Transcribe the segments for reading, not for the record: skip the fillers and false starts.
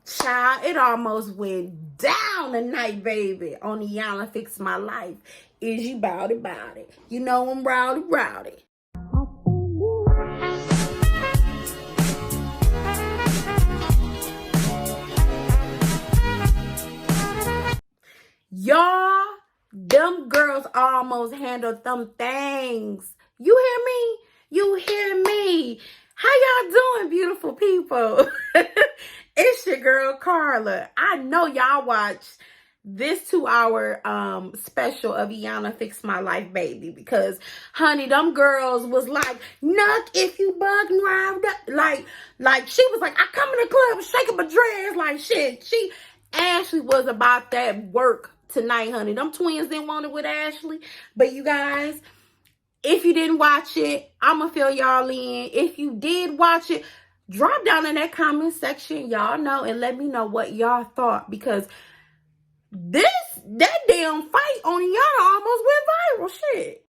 Child, it almost went down tonight, baby, on Iyanla Fix My Life. Is you bout it? You know I'm rowdy. Y'all, them girls almost handled them things. You hear me? You hear me? How y'all doing, beautiful people? It's your girl, Carla. I know y'all watched this 2-hour special of Iyanla Fix My Life, baby, because, honey, them girls was like, "Nuck if you bug round up." Like she was like, "I come in the club, shake up a dress," like shit. Ashley was about that work tonight, honey. Them twins didn't want it with Ashley. But you guys, if you didn't watch it, I'ma fill y'all in. If you did watch it, drop down in that comment section, y'all know, and let me know what y'all thought, because that damn fight on Iyanla almost went viral. Shit.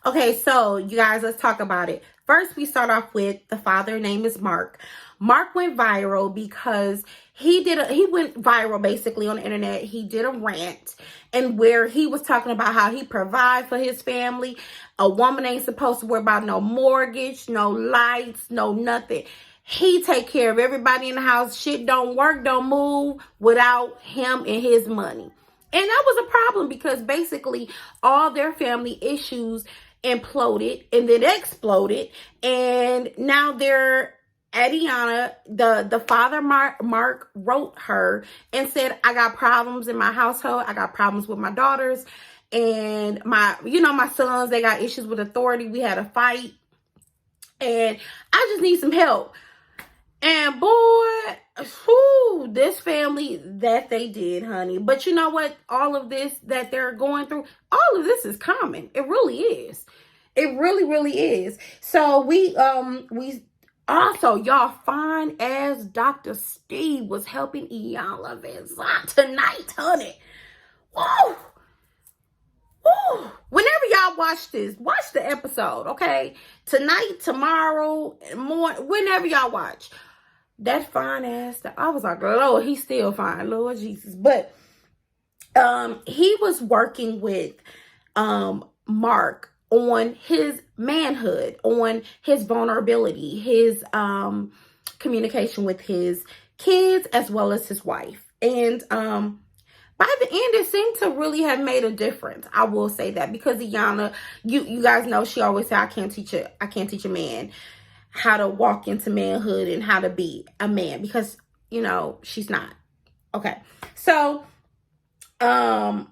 Okay, so you guys, let's talk about it. First, we start off with the father. Name is Marc. Marc went viral because he went viral basically on the internet. He did a rant, and where he was talking about how he provide for his family. A woman ain't supposed to worry about no mortgage, no lights, no nothing. He take care of everybody in the house. Shit don't work, don't move without him and his money. And that was a problem because basically all their family issues imploded and then exploded. And now they're at Iyanla. The father, Marc, wrote her and said, "I got problems in my household. I got problems with my daughters. And my sons, they got issues with authority. We had a fight. And I just need some help." And boy, whew, this family that they did, honey. But you know what? All of this that they're going through, all of this is common. It really is. It really, really is. So we also, y'all, fine as Dr. Steve was helping Iyanla tonight, honey. Woo! Woo! Whenever y'all watch this, watch the episode, okay? Tonight, tomorrow, morning, whenever y'all watch. That fine ass, I was like, Lord, he's still fine, Lord Jesus. But he was working with Marc on his manhood, on his vulnerability, his communication with his kids as well as his wife. And by the end, it seemed to really have made a difference. I will say that, because Iyanla, you guys know, she always say, I can't teach a man how to walk into manhood and how to be a man, because she's not. Okay, so Jamia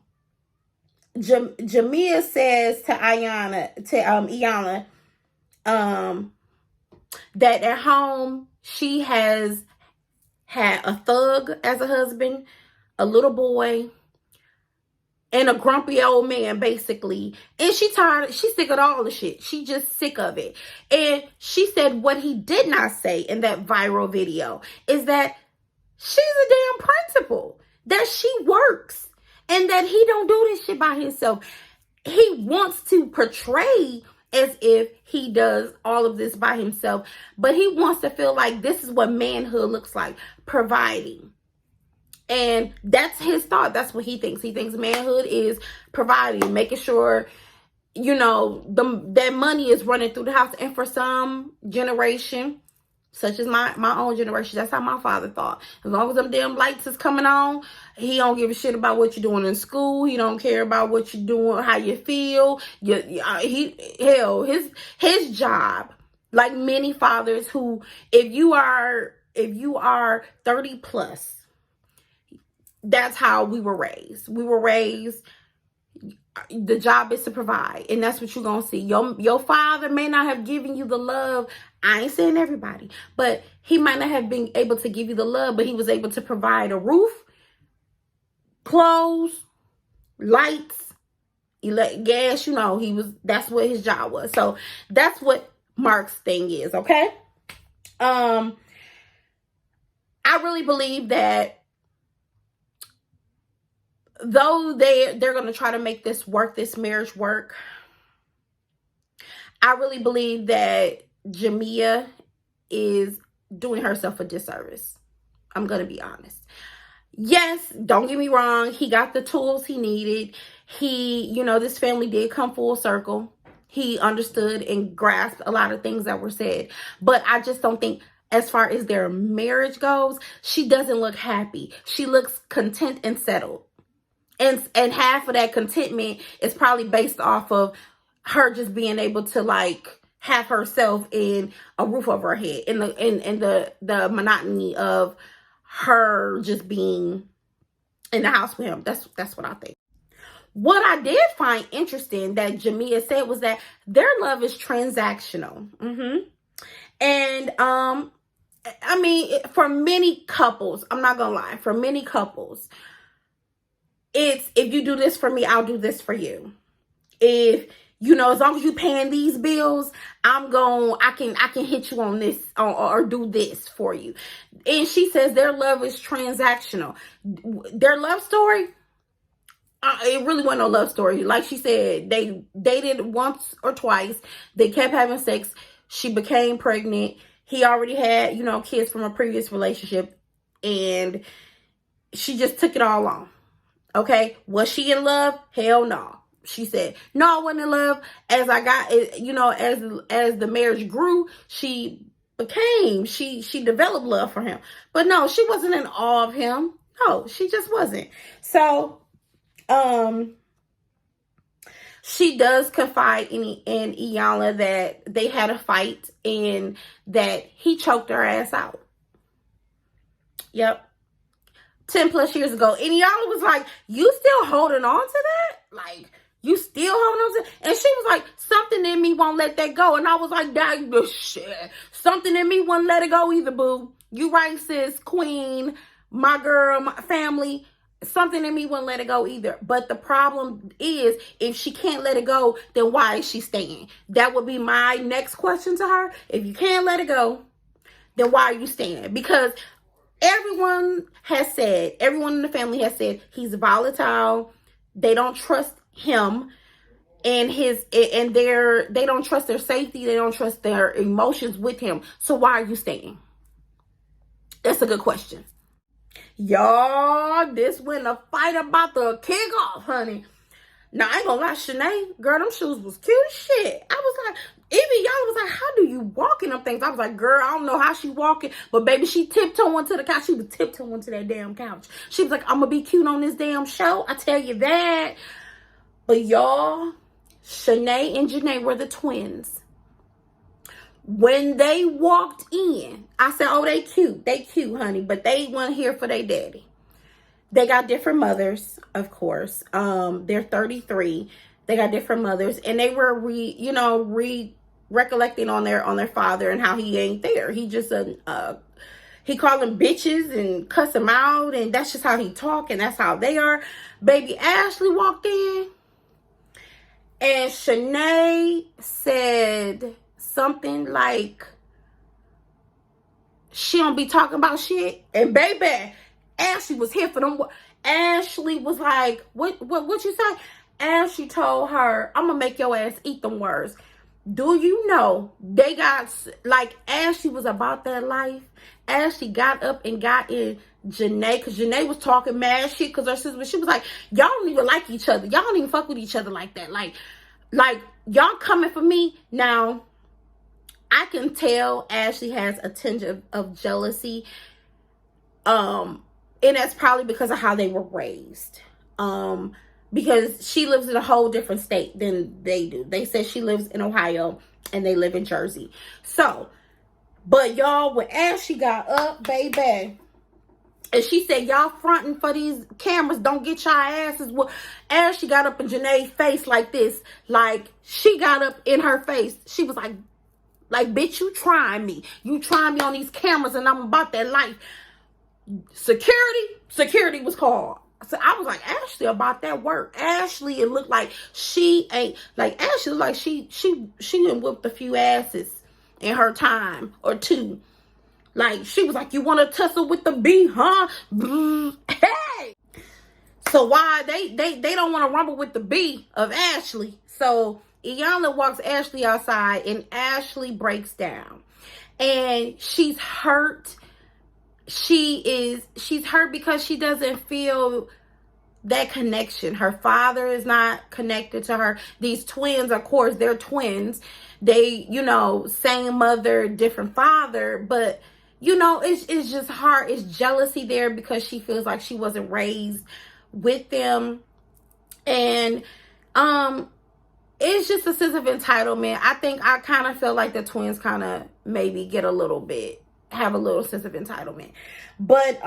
says to Iyanla that at home she has had a thug as a husband, a little boy, and a grumpy old man, basically. And she's sick of all the shit. She just sick of it. And she said what he did not say in that viral video is that she's a damn principal, that she works, and that he don't do this shit by himself. He wants to portray as if he does all of this by himself, but he wants to feel like this is what manhood looks like, providing. And that's his thought. That's what he thinks. He thinks manhood is providing, making sure, that money is running through the house. And for some generation, such as my own generation, that's how my father thought. As long as them damn lights is coming on, he don't give a shit about what you're doing in school. He don't care about what you're doing, how you feel. His job, like many fathers who, if you are 30 plus, that's how we were raised. The job is to provide, and that's what you're gonna see. Your father may not have given you the love. I ain't saying everybody, but he might not have been able to give you the love, but he was able to provide a roof, clothes, lights, gas. That's what his job was. So that's what Marc's thing is. Okay. I really believe that, though they're going to try to make this marriage work, I really believe that Jamia is doing herself a disservice. I'm going to be honest. Yes, don't get me wrong. He got the tools he needed. This family did come full circle. He understood and grasped a lot of things that were said. But I just don't think, as far as their marriage goes, she doesn't look happy. She looks content and settled. And half of that contentment is probably based off of her just being able to like have herself in a roof over her head, in the monotony of her just being in the house with him. That's what I think. What I did find interesting that Jamia said was that their love is transactional. And I mean, for many couples, I'm not gonna lie, for many couples, it's if you do this for me, I'll do this for you. If as long as you paying these bills, I can hit you on this or do this for you. And she says their love is transactional. Their love story, it really wasn't no love story. Like she said, they dated once or twice. They kept having sex. She became pregnant. He already had, kids from a previous relationship. And she just took it all on. Okay. Was she in love? Hell no. She said, no, I wasn't in love. As I got, as the marriage grew, she developed love for him. But no, she wasn't in awe of him. No, she just wasn't. So, she does confide in Iyanla that they had a fight and that he choked her ass out. Yep. 10 plus years ago. And Iyanla was like, you still holding on to that? Like, you still holding on to it? And she was like, something in me won't let that go. And I was like, that shit. Something in me won't let it go either, boo. You right, sis, queen, my girl, my family. Something in me won't let it go either. But the problem is, if she can't let it go, then why is she staying? That would be my next question to her. If you can't let it go, then why are you staying? Because everyone in the family has said he's volatile. They don't trust him and they don't trust their safety. They don't trust their emotions with him. So why are you staying? That's a good question. Y'all, this when the fight about to kick off, honey. Now, I ain't gonna lie, Shanae, girl, them shoes was cute as shit. I was like, even y'all was like, how do you walk in them things? I was like, girl, I don't know how she walking, but baby, she tiptoeing to the couch. She was tiptoeing to that damn couch. She was like, I'm gonna be cute on this damn show. I tell you that. But y'all, Shanae and Janae were the twins. When they walked in, I said, oh, they cute, honey, but they weren't here for their daddy. They got different mothers, of course. They're 33. They got different mothers, and they were recollecting on their father and how he ain't there. He just he called them bitches and cuss them out, and that's just how he talk, and that's how they are. Baby Ashley walked in, and Shanae said something like, she don't be talking about shit. And baby, Ashley was here for them. Ashley was like, what you say? Ashley told her, I'm gonna make your ass eat them words. Do you know they got, like, Ashley was about that life. Ashley got up and got in Janae, because Janae was talking mad shit because her sister, she was like, y'all don't even like each other. Y'all don't even fuck with each other like that. Like y'all coming for me. Now, I can tell Ashley has a tinge of jealousy. And that's probably because of how they were raised. Because she lives in a whole different state than they do. They said she lives in Ohio and they live in Jersey. So, but y'all, when Ashley got up, baby, and she said, y'all fronting for these cameras, don't get y'all asses. Well, Ashley got up in Janae's face like this. Like, she got up in her face. She was like, bitch, you trying me. You trying me on these cameras and I'm about that life. Security was called. So I was like, Ashley about that work. Ashley, it looked like she ain't, like, Ashley looked like she done whipped a few asses in her time or two. Like, she was like, you want to tussle with the bee, huh? Hey! So why they don't want to rumble with the bee of Ashley. So Iyanla walks Ashley outside and Ashley breaks down. And she's hurt. she's hurt because she doesn't feel that connection. Her father is not connected to her. These twins, of course, they're twins. They, same mother, different father, but it's just hard. It's jealousy there because she feels like she wasn't raised with them. And it's just a sense of entitlement. I think I kind of feel like the twins kind of maybe have a little sense of entitlement. But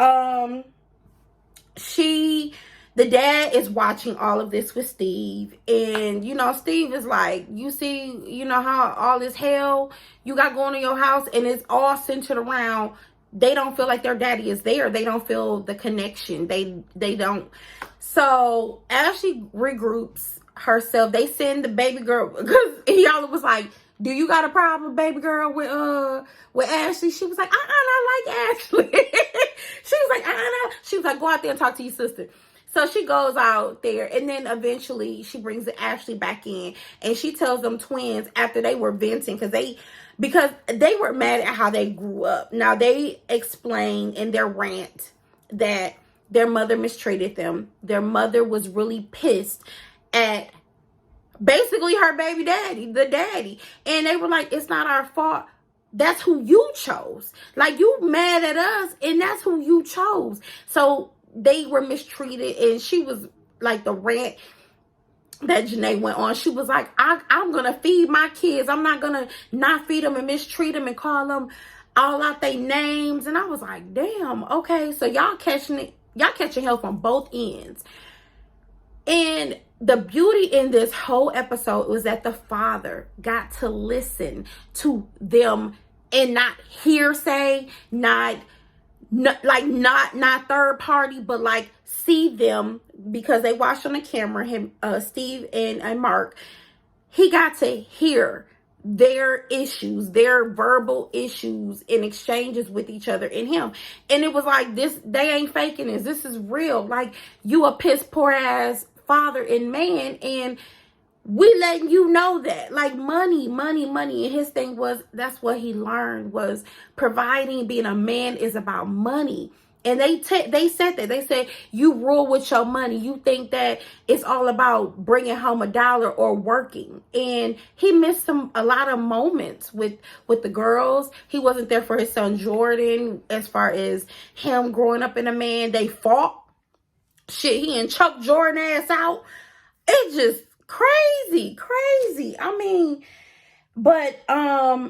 the dad is watching all of this with Steve. And, Steve is like, you see, how all this hell you got going in your house, and it's all centered around, they don't feel like their daddy is there. They don't feel the connection. They don't. So as she regroups herself, they send the baby girl, because Iyanla was like, do you got a problem, baby girl, with Ashley? She was like, I like Ashley. She was like, She was like, go out there and talk to your sister. So she goes out there, and then eventually she brings Ashley back in, and she tells them twins after they were venting because they were mad at how they grew up. Now they explain in their rant that their mother mistreated them. Their mother was really pissed at basically her baby daddy, the daddy. And they were like, it's not our fault. That's who you chose. Like, you mad at us, and that's who you chose. So they were mistreated, and she was like, the rant that Janae went on, she was like, I'm going to feed my kids. I'm not going to not feed them and mistreat them and call them all out their names. And I was like, damn, okay. So y'all catching hell from both ends. And the beauty in this whole episode was that the father got to listen to them and not hearsay, not third party, but like see them, because they watched on the camera, Steve and Marc. He got to hear their issues, their verbal issues and exchanges with each other and him. And it was like, they ain't faking this. This is real. Like, you a piss poor ass father and man, and we letting you know that, like, money. And his thing was, that's what he learned, was providing, being a man is about money. And they said that. They said, you rule with your money. You think that it's all about bringing home $1 or working. And he missed a lot of moments with the girls. He wasn't there for his son Jordan, as far as him growing up in a man. They fought. Shit, he and choked Jordan ass out. It's just crazy. I mean, but I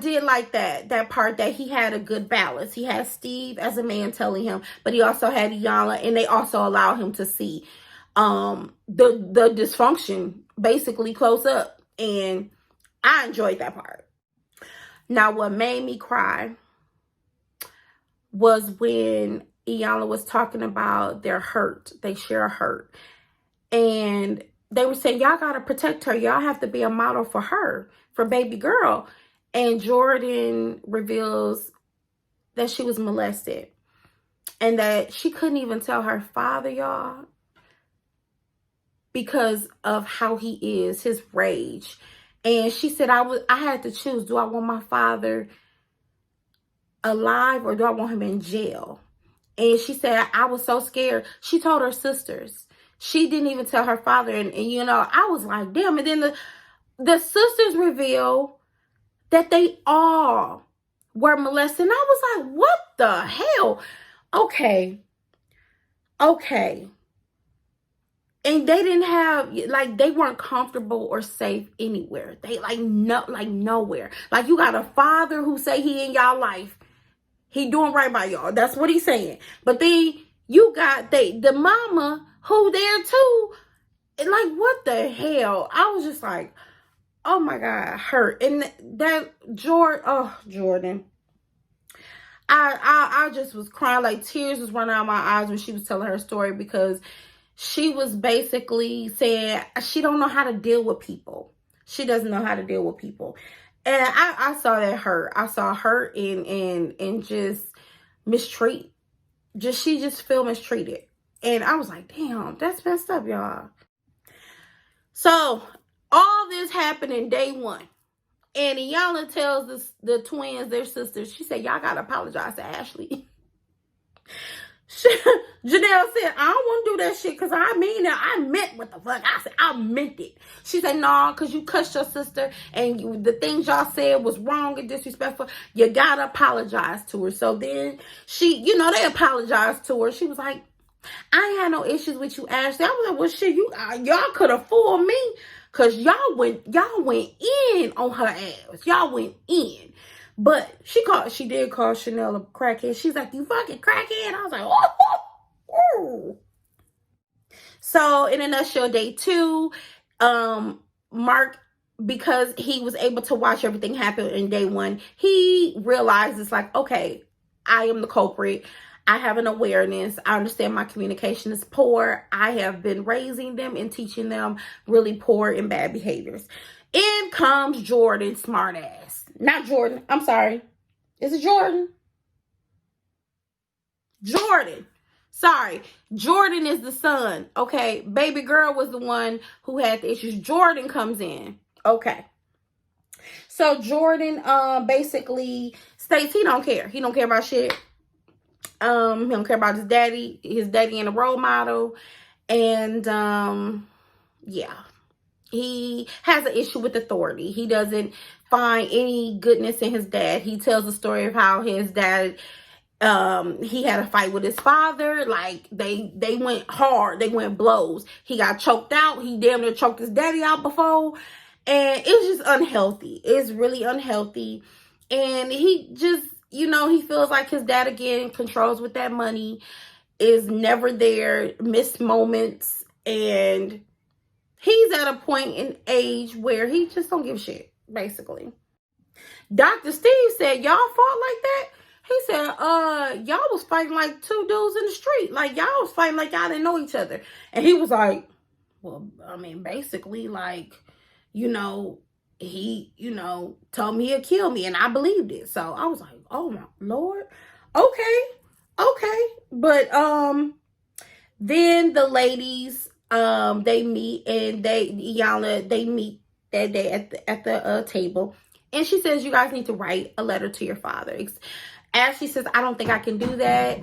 did like that part, that he had a good balance. He had Steve as a man telling him, but he also had Iyanla, and they also allow him to see the dysfunction basically close up. And I enjoyed that part. Now, what made me cry was when Iyanla was talking about their hurt. They share a hurt. And they were saying, y'all got to protect her. Y'all have to be a model for her, for baby girl. And Jordan reveals that she was molested, and that she couldn't even tell her father, y'all, because of how he is, his rage. And she said, I had to choose. Do I want my father alive, or do I want him in jail? And she said, I was so scared. She told her sisters. She didn't even tell her father. And I was like, damn. And then the sisters reveal that they all were molested. And I was like, what the hell? Okay. And they didn't have, like, they weren't comfortable or safe anywhere. They nowhere. Like, you got a father who say he in y'all life. He doing right by y'all. That's what he's saying. But then you got the mama who there too. And like, what the hell? I was just like, oh my God, hurt. And that Jordan. I just was crying, like tears was running out my eyes when she was telling her story, because she was basically saying she don't know how to deal with people. She doesn't know how to deal with people. And I saw that hurt. I saw hurt and just mistreat. She just feel mistreated. And I was like, damn, that's messed up, y'all. So all this happened in day one. And Iyanla tells the twins, their sisters, she said, y'all gotta apologize to Ashley. Janelle said, I don't want to do that shit because I mean it. I meant what the fuck I said. I meant it. She said, no, because you cussed your sister and the things y'all said was wrong and disrespectful. You gotta apologize to her. So then she, they apologized to her. She was like, I ain't had no issues with you, Ashley. I was like, well, shit, y'all could have fooled me because y'all went in on her ass. Y'all went in. But she did call Chanel a crackhead. She's like, you fucking crackhead. I was like, oh. So in a nutshell, day 2, Marc, because he was able to watch everything happen in day 1, he realizes like, okay, I am the culprit. I have an awareness. I understand my communication is poor. I have been raising them and teaching them really poor and bad behaviors. In comes Jordan, smartass. Not Jordan. I'm sorry. Is it Jordan? Jordan. Sorry. Jordan is the son. Okay. Baby girl was the one who had the issues. Jordan comes in. Okay. So Jordan basically states he don't care. He don't care about shit. He don't care about his daddy and a role model. And yeah. He has an issue with authority. He doesn't find any goodness in his dad. He tells the story of how his dad, he had a fight with his father. Like they went hard. They went blows. He got choked out. He damn near choked his daddy out before. And it's just unhealthy. It's really unhealthy. And he just, he feels like his dad again controls with that money, is never there, missed moments, and he's at a point in age where he just don't give a shit, basically. Dr. Steve said, y'all fought like that? He said, y'all was fighting like 2 dudes in the street. Like, y'all was fighting like y'all didn't know each other. And he was like, well, I mean, basically, like, he, told me he'd kill me. And I believed it. So I was like, oh, my Lord. Okay. But then the ladies, they meet, and Iyanla, they meet that day at the table, and she says, you guys need to write a letter to your father. Ashley says, I don't think I can do that,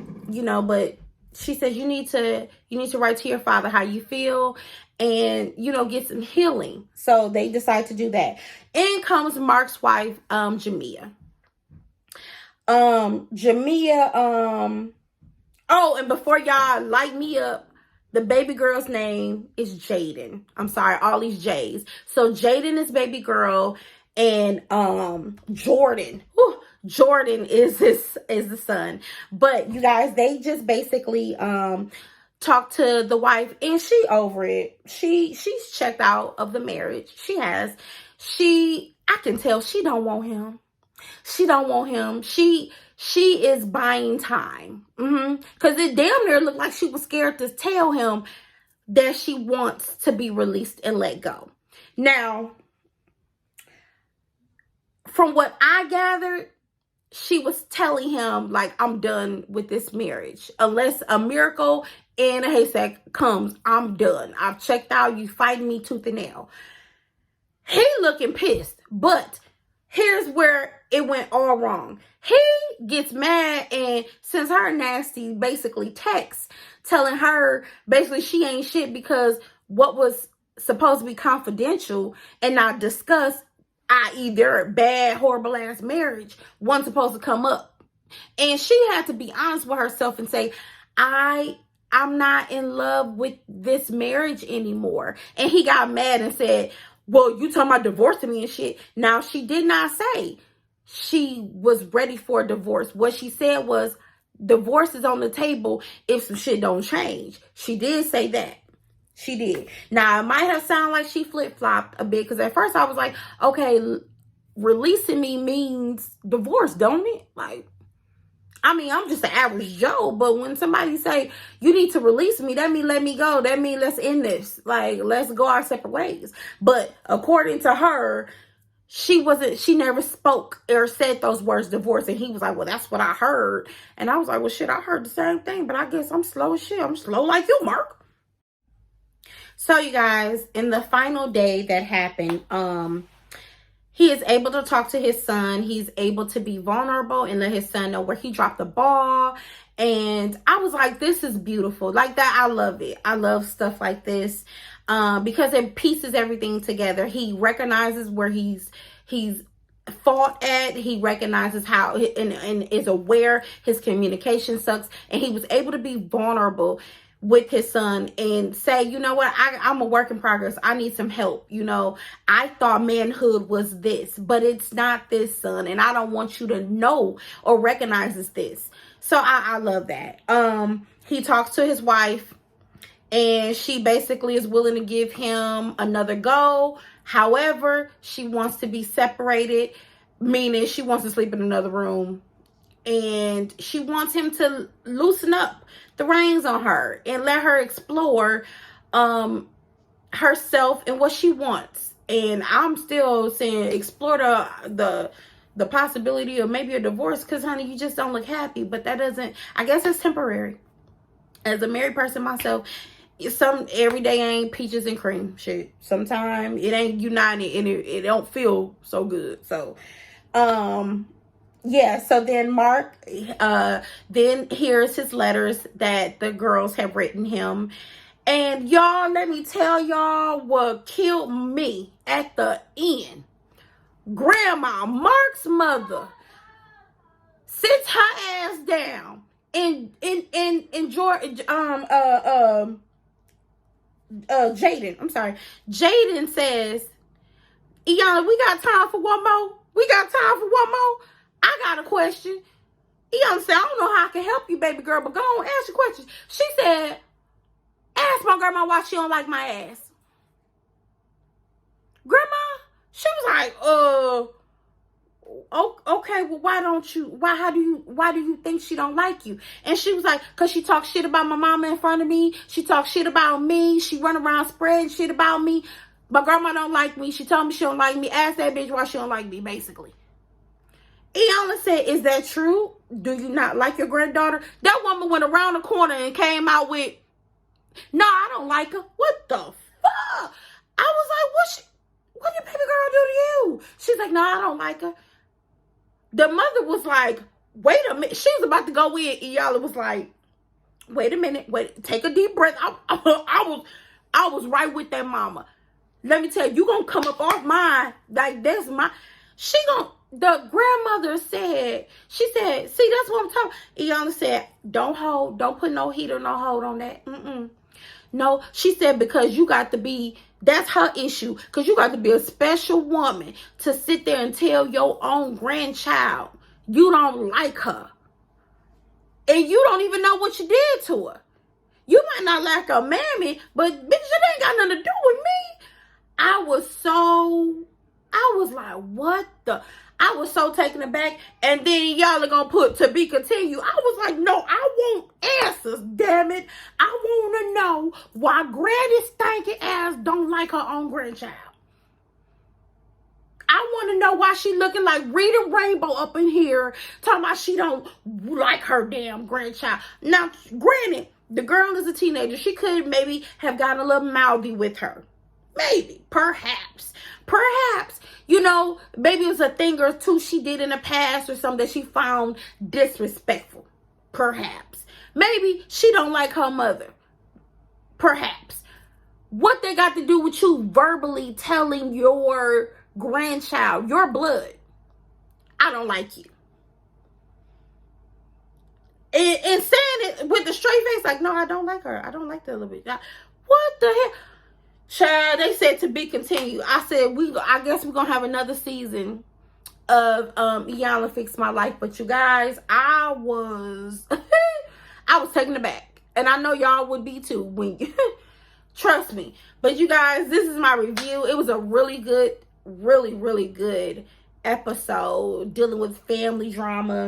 but she says you need to write to your father how you feel and get some healing. So they decide to do that. In comes Marc's wife, Jamia. Oh, and before y'all light me up, the baby girl's name is Jaden. I'm sorry, all these J's. So Jaden is baby girl, and Jordan. Jordan is the son. But you guys, they just basically talk to the wife, and she over it. She's checked out of the marriage. She has. I can tell she don't want him. She don't want him. She is buying time. Because it damn near looked like she was scared to tell him that she wants to be released and let go. Now, from what I gathered, she was telling him, like, I'm done with this marriage. Unless a miracle in a haystack comes, I'm done. I've checked out. You fighting me tooth and nail. He looking pissed. But here's where it went all wrong. He gets mad and sends her nasty, basically, text telling her basically she ain't shit because what was supposed to be confidential and not discussed, i.e. their bad, horrible ass marriage, wasn't supposed to come up. And she had to be honest with herself and say, I'm not in love with this marriage anymore. And he got mad and said, well, you talking about divorcing me and shit. Now, she did not say she was ready for a divorce. What she said was, divorce is on the table if some shit don't change. She did say that. She did. Now, it might have sounded like she flip-flopped a bit, because at first I was like, okay, releasing me means divorce, don't it? Like, I mean, I'm just an average Joe, but when somebody say, you need to release me, that means let me go. That means let's end this. Like, let's go our separate ways. But according to her, she never spoke or said those words, divorce. And he was like, well, that's what I heard. And I was like, well, shit, I heard the same thing, but I guess I'm slow as shit. I'm slow like you, Marc. So, you guys, in the final day that happened, he is able to talk to his son. He's able to be vulnerable and let his son know where he dropped the ball. And I was like, this is beautiful. Like that, I love it. I love stuff like this because it pieces everything together. He recognizes where he's fought at. He recognizes how and is aware his communication sucks. And he was able to be vulnerable with his son and say, you know what, I'm a work in progress. I need some help. You know, I thought manhood was this, but it's not this, son. And I don't want you to know or recognize as this. So I love that. He talks to his wife and she basically is willing to give him another go. However, she wants to be separated, meaning she wants to sleep in another room. And she wants him to loosen up the reins on her and let her explore herself and what she wants. And I'm still saying explore the possibility of maybe a divorce, because honey, you just don't look happy. But that doesn't, I guess it's temporary. As a married person myself, every day ain't peaches and cream shit. Sometimes it ain't united and it don't feel so good. So yeah, so then Marc then hears his letters that the girls have written him. And y'all, let me tell y'all what killed me at the end. Grandma, Marc's mother, sits her ass down and Jaden, I'm sorry. Jaden says, Iyanla, we got time for one more? We got time for one more? I got a question. Iyanla said, I don't know how I can help you, baby girl, but go on, ask your question. She said, ask my grandma why she don't like my ass. Grandma? She was like, okay, well, why do you think she don't like you? And she was like, because she talks shit about my mama in front of me. She talks shit about me. She run around spreading shit about me. My grandma don't like me. She told me she don't like me. Ask that bitch why she don't like me, basically. Iyanla said, is that true? Do you not like your granddaughter? That woman went around the corner and came out with, no, I don't like her. What the fuck? I was like, what did baby girl do to you? She's like, no, I don't like her. The mother was like, wait a minute. She was about to go in. Iyanla was like, wait a minute. Wait, take a deep breath. I was right with that mama. Let me tell you, you gonna come up off mine. Like, that's my, the grandmother said, she said, see, that's what I'm talking. Iyanla said, don't put no heat or no hold on that. No, she said, because you got to be, that's her issue. Because you got to be a special woman to sit there and tell your own grandchild you don't like her. And you don't even know what you did to her. You might not like her mammy, but bitch, it ain't got nothing to do with me. I was like, what the? I was so taken aback. And then y'all are going to put to be continued. I was like, no, I want answers, damn it. I want to know why Granny's stinking ass don't like her own grandchild. I want to know why she looking like Rita Rainbow up in here, talking about she don't like her damn grandchild. Now, granted, the girl is a teenager. She could maybe have gotten a little mouthy with her. Maybe, perhaps, you know, maybe it was a thing or two she did in the past or something that she found disrespectful. Perhaps. Maybe she don't like her mother. Perhaps. What they got to do with you verbally telling your grandchild, your blood, I don't like you. And saying it with a straight face, like, no, I don't like her. I don't like that little bit. What the hell? Child, they said to be continued. I said, I guess we're going to have another season of Iyanla Fix My Life. But you guys, I was taken aback. And I know y'all would be too. When trust me. But you guys, this is my review. It was a really good, really good episode dealing with family drama.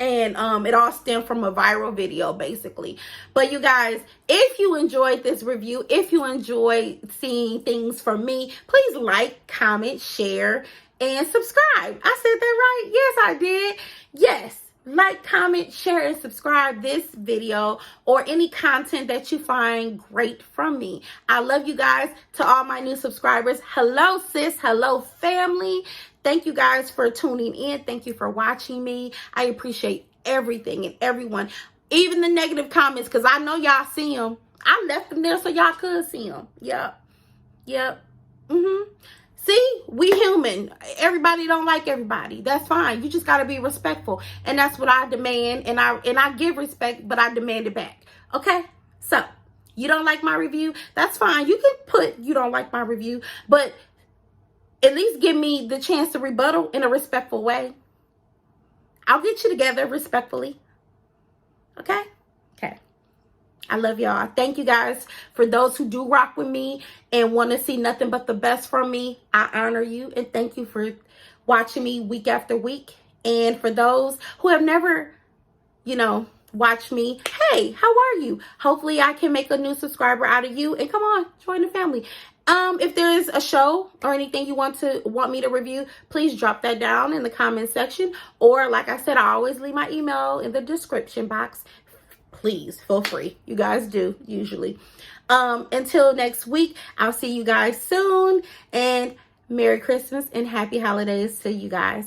And it all stemmed from a viral video, basically. But you guys, if you enjoyed this review, if you enjoyed seeing things from me, please like, comment, share, and subscribe. I said that right? Yes, I did. Yes. like, comment, share, and subscribe this video or any content that you find great from me. I love you guys. To all my new subscribers, hello sis, hello family. Thank you guys for tuning in. Thank you for watching me. I appreciate everything and everyone, even the negative comments, because I know y'all see them. I left them there so y'all could see them. Yep. See, we human. Everybody don't like everybody. That's fine. You just got to be respectful. And that's what I demand. And I give respect, but I demand it back. Okay? So, you don't like my review? That's fine. You can put you don't like my review, but at least give me the chance to rebuttal in a respectful way. I'll get you together respectfully. Okay? Okay. I love y'all. Thank you guys. For those who do rock with me and want to see nothing but the best from me, I honor you and thank you for watching me week after week. And for those who have never, watched me, hey, how are you? Hopefully I can make a new subscriber out of you and come on, join the family. If there's a show or anything you want me to review, please drop that down in the comment section. Or like I said, I always leave my email in the description box. Please feel free. You guys do usually. Until next week, I'll see you guys soon. And Merry Christmas and Happy Holidays to you guys.